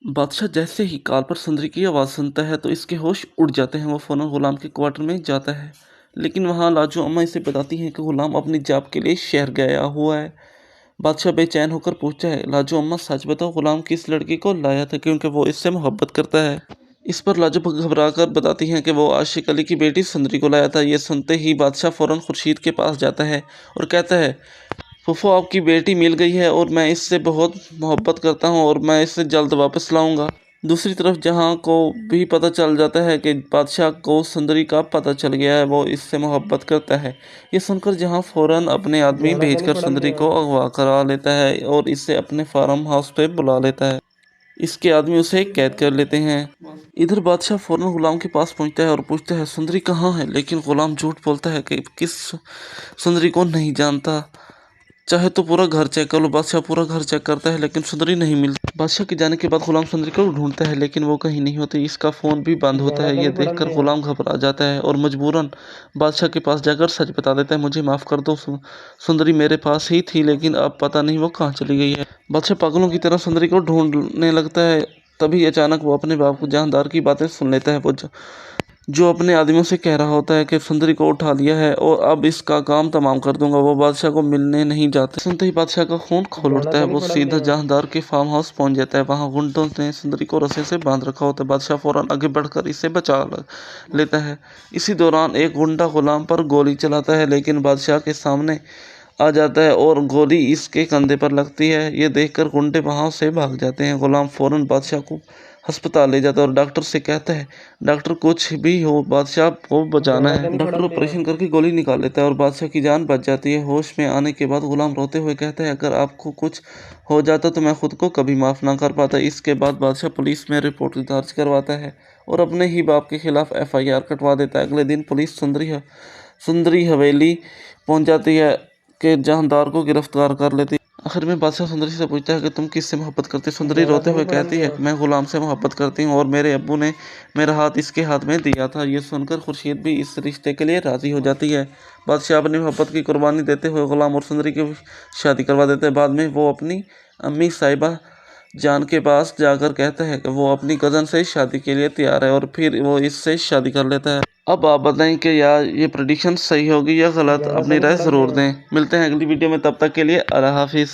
बादशाह जैसे ही कॉल पर सुंदरी की आवाज़ सुनता है तो इसके होश उड़ जाते हैं। वो फ़ौरन गुलाम के क्वार्टर में जाता है, लेकिन वहाँ लाजो अम्मा इसे बताती हैं कि गुलाम अपनी जॉब के लिए शहर गया हुआ है। बादशाह बेचैन होकर पूछता है, लाजो अम्मा सच बताओ, गुलाम किस लड़की को लाया था, क्योंकि वो इससे मोहब्बत करता है। इस पर लाजो घबरा कर बताती हैं कि वो आशिक अली की बेटी सुंदरी को लाया था। ये सुनते ही बादशाह फ़ौरन खुर्शीद के पास जाता है और कहता है, फूफो आपकी बेटी मिल गई है और मैं इससे बहुत मोहब्बत करता हूँ और मैं इसे जल्द वापस लाऊंगा। दूसरी तरफ जहाँ को भी पता चल जाता है कि बादशाह को सुंदरी का पता चल गया है, वो इससे मोहब्बत करता है। ये सुनकर जहाँ फ़ौरन अपने आदमी ज़्यादा तो नहीं भेजकर पढ़ा सुंदरी लिया। को अगवा करा लेता है और इसे अपने फार्म हाउस पे बुला लेता है। इसके आदमी उसे कैद कर लेते हैं। इधर बादशाह फ़ौरन गुलाम के पास पहुंचता है और पूछता है, सुंदरी कहाँ है, लेकिन गुलाम झूठ बोलता है कि किस सुंदरी को नहीं जानता। चाहे तो पूरा घर चेक कर लो। बादशाह पूरा घर चेक करता है लेकिन सुंदरी नहीं मिलती। बादशाह के जाने के बाद गुलाम सुंदरी को ढूंढता है लेकिन वो कहीं नहीं होती। इसका फ़ोन भी बंद होता ज़्यादा है। तो ये नहीं पढ़ा देखकर लिया। गुलाम घबरा जाता है और मजबूरन बादशाह के पास जाकर सच बता देता है, मुझे माफ़ कर दो, सुंदरी मेरे पास ही थी लेकिन अब पता नहीं वो कहाँ चली गई है। बादशाह पागलों की तरह सुंदरी को ढूंढने लगता है। तभी अचानक वो अपने बाप को जानदार की बातें सुन लेता है। वो जो अपने आदमियों से कह रहा होता है कि सुंदरी को उठा लिया है और अब इसका काम तमाम कर दूंगा। वो बादशाह को मिलने नहीं जाते। सुनते ही बादशाह का खून खोल ज़्यादा उठता है। तो नहीं वो पढ़ा सीधा लिया। जहांदार के फार्म हाउस पहुंच जाता है। वहां गुंडों ने सुंदरी को रस्से से बांध रखा होता है। बादशाह फौरन आगे बढ़कर इसे लेता है। इसी दौरान एक गुंडा गुलाम पर गोली चलाता है लेकिन बादशाह के सामने आ जाता है और गोली इसके कंधे पर लगती है। ये देखकर गुंडे वहां से भाग जाते हैं। गुलाम फौरन बादशाह को अस्पताल ले जाता है और डॉक्टर से कहता है, डॉक्टर कुछ भी हो बादशाह को बचाना ज़्यादा तो है। नहीं पढ़ा डॉक्टर लिया। ऑपरेशन करके गोली निकाल लेता है और बादशाह की जान बच जाती है। होश में आने के बाद गुलाम रोते हुए कहता है, अगर आपको कुछ हो जाता तो मैं खुद को कभी माफ़ ना कर पाता। इसके बाद बादशाह पुलिस में रिपोर्ट दर्ज करवाता है और अपने ही बाप के खिलाफ FIR कटवा देता है। अगले दिन पुलिस सुंदरी हवेली पहुंच जाती है कि जहांदार को गिरफ्तार कर लेती है। आखिर में बादशाह सुंदरी से पूछता है कि तुम किससे मोहब्बत करती हो। सुंदरी ज़्यादा रोते तो नहीं हुए पढ़ा कहती है, लिया। मैं गुलाम से मोहब्बत करती हूँ और मेरे अब्बू ने मेरा हाथ इसके हाथ में दिया था। ये सुनकर खुर्शीद भी इस रिश्ते के लिए राज़ी हो जाती है। बादशाह अपनी मोहब्बत की कुर्बानी देते हुए गुलाम और सुंदरी की शादी करवा देते हैं। बाद में वो अपनी अम्मी साहिबा जान के पास जाकर कहता है कि वो अपनी कज़न से शादी के लिए तैयार है और फिर वो इससे शादी कर लेता है। अब आप बताएं कि यार ये प्रेडिक्शन सही होगी या गलत, ज़्यादा तो अपनी नहीं राय पढ़ा ज़रूर लिया। दें। मिलते हैं अगली वीडियो में, तब तक के लिए अल्लाह हाफिज़।